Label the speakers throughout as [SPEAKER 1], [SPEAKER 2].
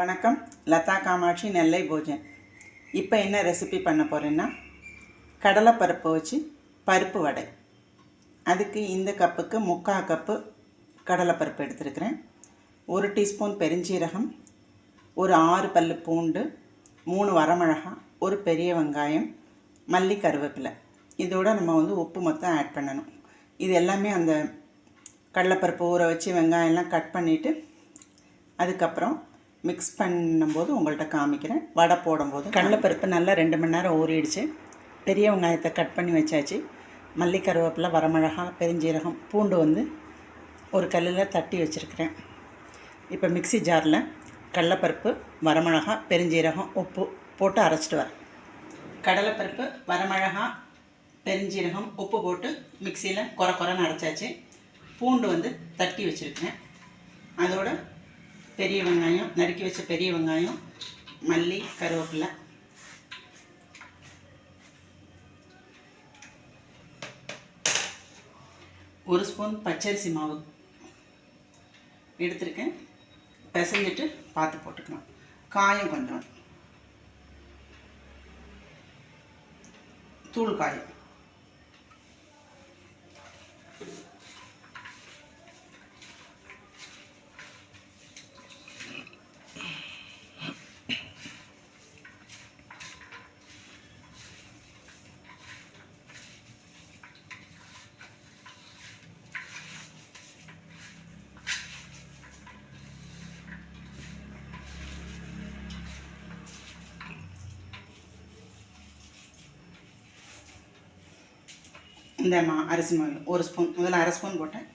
[SPEAKER 1] வணக்கம். லதா காமாட்சி, நெல்லை போஜன். இப்போ என்ன ரெசிபி பண்ண போகிறேன்னா, கடலைப்பருப்பை வச்சு பருப்பு வடை. அதுக்கு இந்த கப்புக்கு 3/4 கப்பு கடலைப்பருப்பு எடுத்துருக்கிறேன். 1 டீஸ்பூன் பெருஞ்சீரகம், ஒரு 6 பல்லு பூண்டு, 3 வரமிளகாய், ஒரு பெரிய வெங்காயம், மல்லி, கருவேப்பிலை. இதோடு நம்ம உப்பு மொத்தம் ஆட் பண்ணணும். இது எல்லாமே அந்த கடலைப்பருப்பு ஊற வச்சு வெங்காயம்லாம் கட் பண்ணிவிட்டு அதுக்கப்புறம் மிக்ஸ் பண்ணும்போது உங்கள்கிட்ட காமிக்கிறேன். வடை போடும்போது கடலைப்பருப்பு நல்லா 2 மணி நேரம் ஊறிடுச்சு. பெரிய வெங்காயத்தை கட் பண்ணி வச்சாச்சு. மல்லி, கருவேப்பிலை, வரமிளகாய், பெருஞ்சீரகம், பூண்டு ஒரு கல்லில் தட்டி வச்சுருக்கிறேன். இப்போ மிக்ஸி ஜாரில் கடலைப்பருப்பு, வரமிளகாய், பெருஞ்சீரகம், உப்பு போட்டு அரைச்சிட்டு வரேன். கடலைப்பருப்பு, வரமிளகாய், பெருஞ்சீரகம், உப்பு போட்டு மிக்சியில் குறைன்னு அரைச்சாச்சு. பூண்டு தட்டி வச்சுருக்கேன். அதோட பெரிய வெங்காயம், நறுக்கி வச்ச பெரிய வெங்காயம், மல்லி, கருவேப்பிலை, ஒரு ஸ்பூன் பச்சரிசி மாவு எடுத்துருக்கேன். பிசைஞ்சிட்டு பார்த்து போட்டுக்கலாம். காயம் கொஞ்சம், தூள் காயம். இந்த அரிசி மாவு 1 ஸ்பூன், முதல்ல 1/2 ஸ்பூன் போட்டேன்.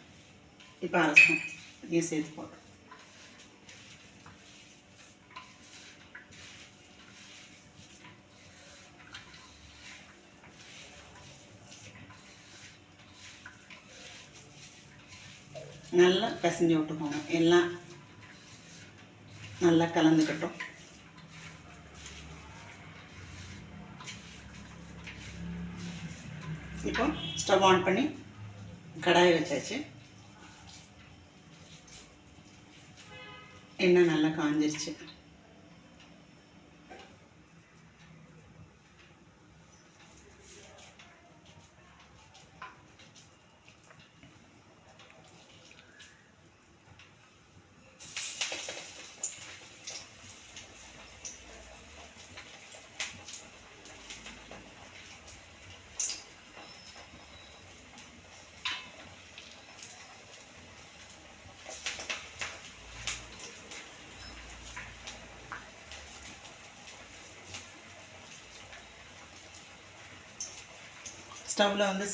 [SPEAKER 1] இப்போ 1/2 ஸ்பூன் இதையும் சேர்த்து போட்டேன். நல்லா பிசைஞ்சு விட்டுக்கோங்க. எல்லாம் நல்லா கலந்துக்கட்டும். இப்போ ஸ்டவ் ஆன் பண்ணி கடாயை வச்சாச்சு. எண்ணெய் நல்லா காஞ்சிருச்சு. ஸ்டவ்வில்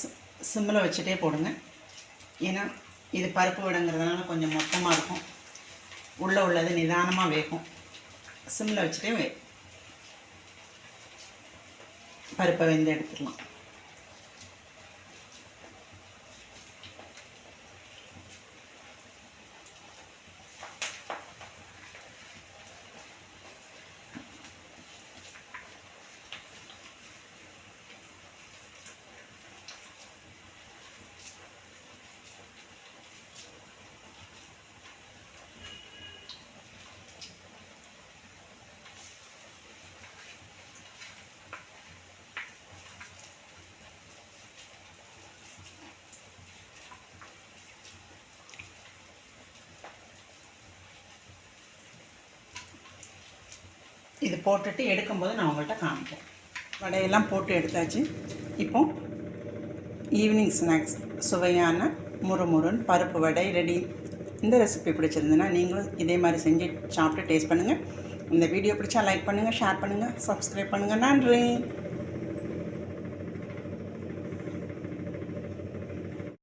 [SPEAKER 1] சிம்மில் வச்சுட்டே போடுங்க. ஏன்னா இது பருப்பு வடைங்கிறதுனால கொஞ்சம் மொத்தமாக இருக்கும். உள்ளது நிதானமாக வேகும். சிம்மில் வச்சுட்டே பருப்பை வெந்து எடுத்துடலாம். இது போட்டுட்டு எடுக்கும்போது நான் உங்கள்கிட்ட காமிக்கிறேன். வடையெல்லாம் போட்டு எடுத்தாச்சு. இப்போ ஈவினிங் ஸ்நாக்ஸ் சுவையான முறுமுறுன்னு பருப்பு வடை ரெடி. இந்த ரெசிபி பிடிச்சிருந்துன்னா நீங்களும் இதே மாதிரி செஞ்சு சாப்பிட்டு டேஸ்ட் பண்ணுங்கள். இந்த வீடியோ பிடிச்சா லைக் பண்ணுங்கள், ஷேர் பண்ணுங்கள், சப்ஸ்கிரைப் பண்ணுங்கள். நன்றி.